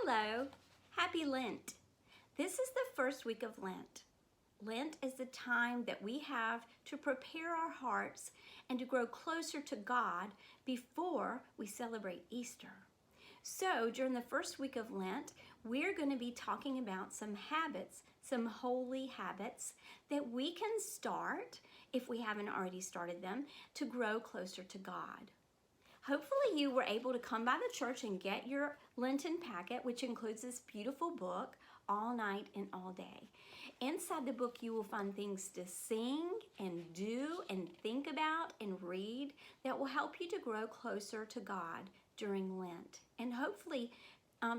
Hello, happy Lent. This is the first week of Lent. Lent is the time that we have to prepare our hearts and to grow closer to God before we celebrate Easter. So during the first week of Lent, we're going to be talking about some habits, some holy habits that we can start, if we haven't already started them, to grow closer to God. Hopefully you were able to come by the church and get your Lenten packet, which includes this beautiful book, All Night and All Day. Inside the book you will find things to sing and do and think about and read that will help you to grow closer to God during Lent and hopefully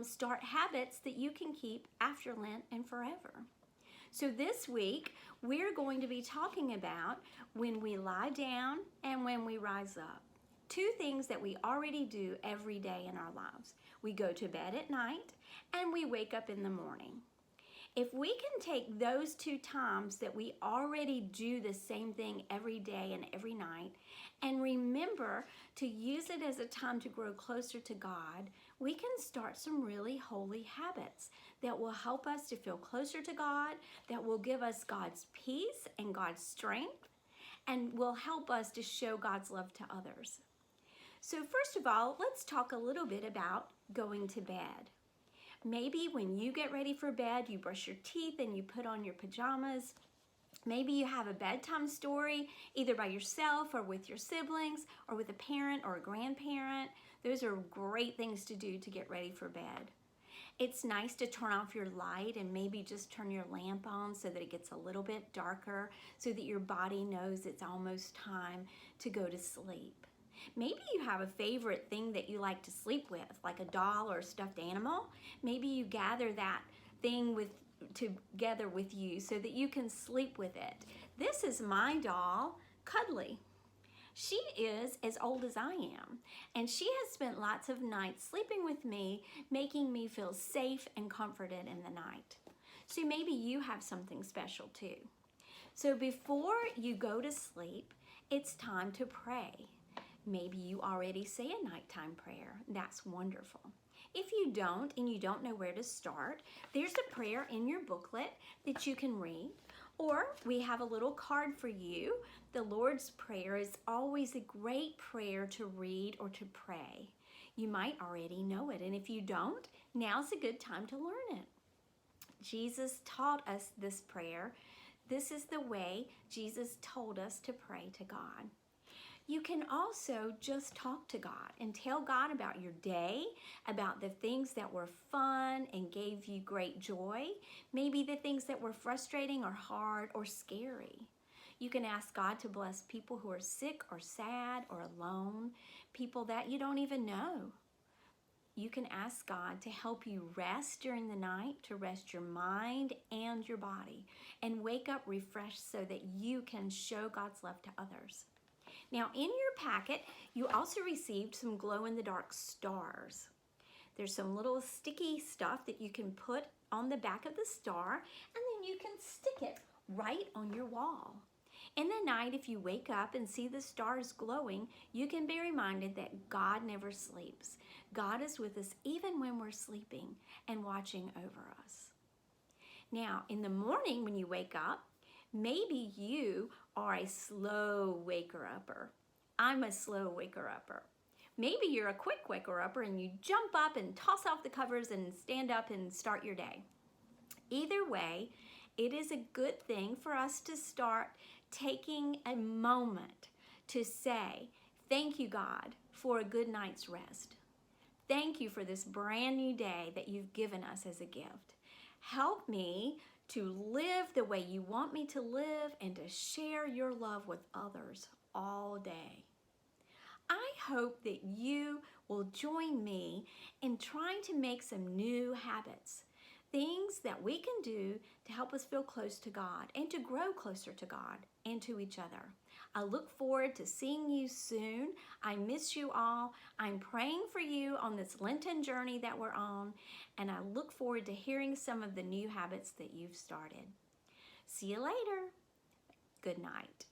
start habits that you can keep after Lent and forever. So this week we're going to be talking about when we lie down and when we rise up. Two things that we already do every day in our lives. We go to bed at night and we wake up in the morning. If we can take those two times that we already do the same thing every day and every night and remember to use it as a time to grow closer to God, we can start some really holy habits that will help us to feel closer to God, that will give us God's peace and God's strength, and will help us to show God's love to others. So first of all, let's talk a little bit about going to bed. Maybe when you get ready for bed, you brush your teeth and you put on your pajamas. Maybe you have a bedtime story, either by yourself or with your siblings or with a parent or a grandparent. Those are great things to do to get ready for bed. It's nice to turn off your light and maybe just turn your lamp on so that it gets a little bit darker so that your body knows it's almost time to go to sleep. Maybe you have a favorite thing that you like to sleep with, like a doll or a stuffed animal. Maybe you gather that thing together with you so that you can sleep with it. This is my doll, Cuddly. She is as old as I am, and she has spent lots of nights sleeping with me, making me feel safe and comforted in the night. So maybe you have something special too. So before you go to sleep, it's time to pray. Maybe you already say a nighttime prayer. That's wonderful. If you don't and you don't know where to start, there's a prayer in your booklet that you can read. Or we have a little card for you. The Lord's Prayer is always a great prayer to read or to pray. You might already know it, and if you don't, now's a good time to learn it. Jesus taught us this prayer. This is the way Jesus told us to pray to God. You can also just talk to God and tell God about your day, about the things that were fun and gave you great joy, maybe the things that were frustrating or hard or scary. You can ask God to bless people who are sick or sad or alone, people that you don't even know. You can ask God to help you rest during the night, to rest your mind and your body, and wake up refreshed so that you can show God's love to others. Now in your packet, you also received some glow-in-the-dark stars. There's some little sticky stuff that you can put on the back of the star, and then you can stick it right on your wall. In the night, if you wake up and see the stars glowing, you can be reminded that God never sleeps. God is with us even when we're sleeping and watching over us. Now, in the morning when you wake up, maybe you are a slow waker-upper. I'm a slow waker-upper. Maybe you're a quick waker-upper and you jump up and toss off the covers and stand up and start your day. Either way, it is a good thing for us to start taking a moment to say, thank you, God, for a good night's rest. Thank you for this brand new day that you've given us as a gift. Help me to live the way you want me to live and to share your love with others all day. I hope that you will join me in trying to make some new habits, things that we can do to help us feel close to God and to grow closer to God and to each other. I look forward to seeing you soon. I miss you all. I'm praying for you on this Lenten journey that we're on, and I look forward to hearing some of the new habits that you've started. See you later. Good night.